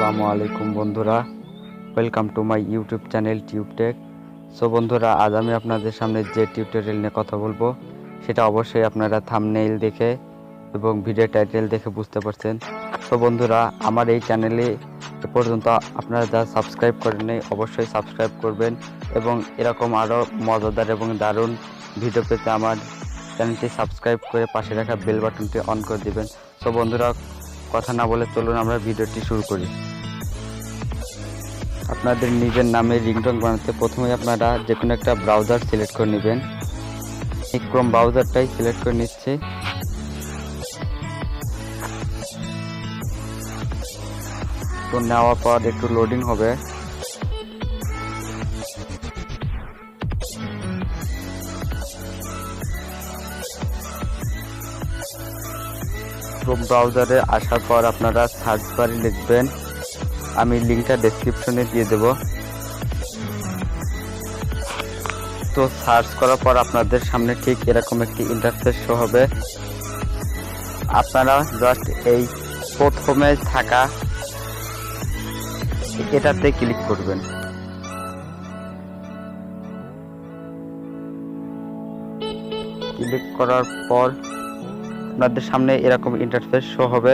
আসসালামু আলাইকুম বন্ধুরা, welcome to my YouTube channel tube tech. So বন্ধুরা, আজ আমি আপনাদের সামনে যে টিউটোরিয়াল নিয়ে কথা বলবো সেটা অবশ্যই আপনারা থাম্বনেইল দেখে এবং ভিডিও টাইটেল দেখে বুঝতে পারছেন। সো বন্ধুরা, আমার এই চ্যানেলে এ পর্যন্ত আপনারা যা সাবস্ক্রাইব করেননি অবশ্যই সাবস্ক্রাইব করবেন এবং এরকম আরও মজাদার এবং দারুণ ভিডিও পেতে আমার চ্যানেলটি সাবস্ক্রাইব করে পাশে রাখা বেল বাটনটি অন করে দিবেন। সো বন্ধুরা, কথা না বলে চলুন আমরা ভিডিওটি শুরু করি। আপনাদের নিজের নামে রিংটোন বানাতে প্রথমে আপনারা যে কোনো একটা ব্রাউজার সিলেক্ট করে নেবেন। এই ক্রোম ব্রাউজারটাই সিলেক্ট করে নিচ্ছি। তো নেওয়ার পর একটু লোডিং হবে। ক্রোম ব্রাউজারে আসার পর আপনারা সার্চ বারে লিখবেন, আমি লিঙ্কটা ডেসক্রিপশনে দিয়ে দেব। তো সার্চ করার পর আপনাদের সামনে ঠিক এরকম একটি ইন্টারফেস শো হবে। আপনারা জাস্ট এই প্রথমে থাকা এটাতে ক্লিক করবেন। ক্লিক করার পর আপনাদের সামনে এরকম ইন্টারফেস শো হবে।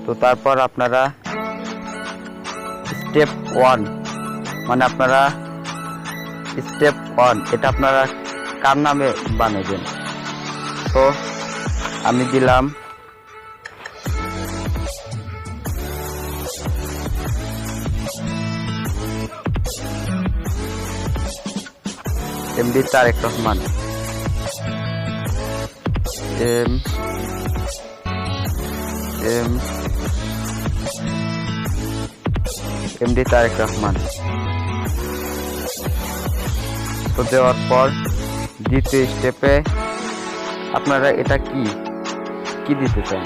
তো তারপর আপনারা স্টেপ 1 মানে আপনারা স্টেপ 1 এটা আপনারা কার নামে বানাবেন। তো আমি দিলাম এমডি তারেক রহমান, এমডি তারেক রহমান। তো দেওয়ার পর দ্বিতীয় স্টেপে আপনারা এটা কি দিতে চান।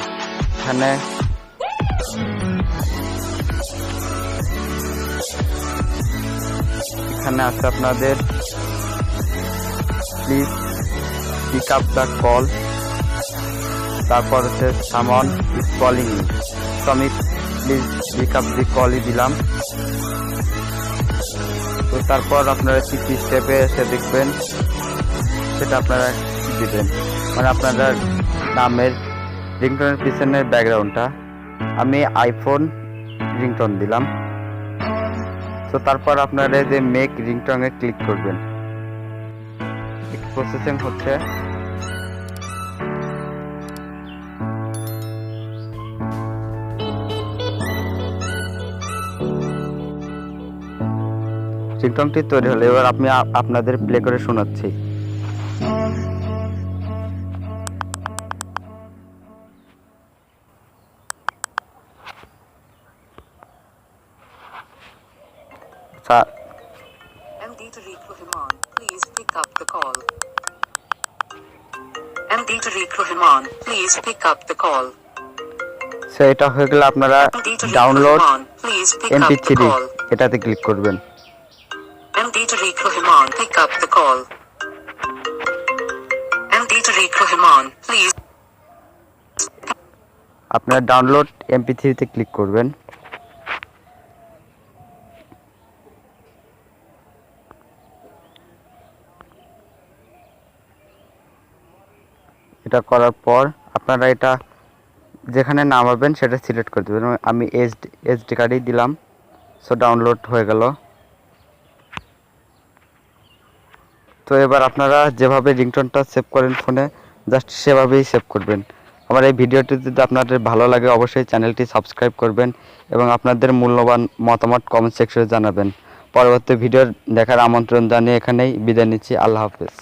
এখানে আছে আপনাদের please pick up the call, তারপর হচ্ছে সামন ইজ কলিং মি। তো আমি প্লিজ পিক আপ দি কলই দিলাম। তো তারপর আপনারা তৃতীয় স্টেপে এসে দেখবেন সেটা আপনারা দিবেন, মানে আপনাদের নামের রিংটোনের পিছনের ব্যাকগ্রাউন্ডটা আমি আইফোন রিংটোন দিলাম। তো তারপর আপনারা যে মেক রিংটোনে ক্লিক করবেন। প্রসেসিং হচ্ছে। রিংটোনটি তৈরি হলে এবার আমি আপনাদের প্লে করে শোনাচ্ছি। MD Tariq Rahman, please pick up the call. MD Tariq Rahman, please pick up the call. এটা হয়ে গেলে আপনারা ডাউনলোড MP3 এটাতে ক্লিক করবেন। MD Tariq Rahman, pick up the call. MD Tariq Rahman, please. আপনারা download MP3 তে click করবেন। এটা করার পর আপনারা এটা যেখানে নামাবেন সেটা সিলেক্ট করে দেবেন। আমি SD কার্ডই দিলাম। সো ডাউনলোড হয়ে গেল। তো এবার আপনারা যেভাবে রিংটোনটা সেভ করেন ফোনে জাস্ট সেভাবেই সেভ করবেন। আমার এই ভিডিওটি যদি আপনাদের ভালো লাগে অবশ্যই চ্যানেলটি সাবস্ক্রাইব করবেন এবং আপনাদের মূল্যবান মতামত কমেন্ট সেকশনে জানাবেন। পরবর্তী ভিডিও দেখার আমন্ত্রণ জানিয়ে এখানেই বিদায় নিচ্ছি। আল্লাহ হাফেজ।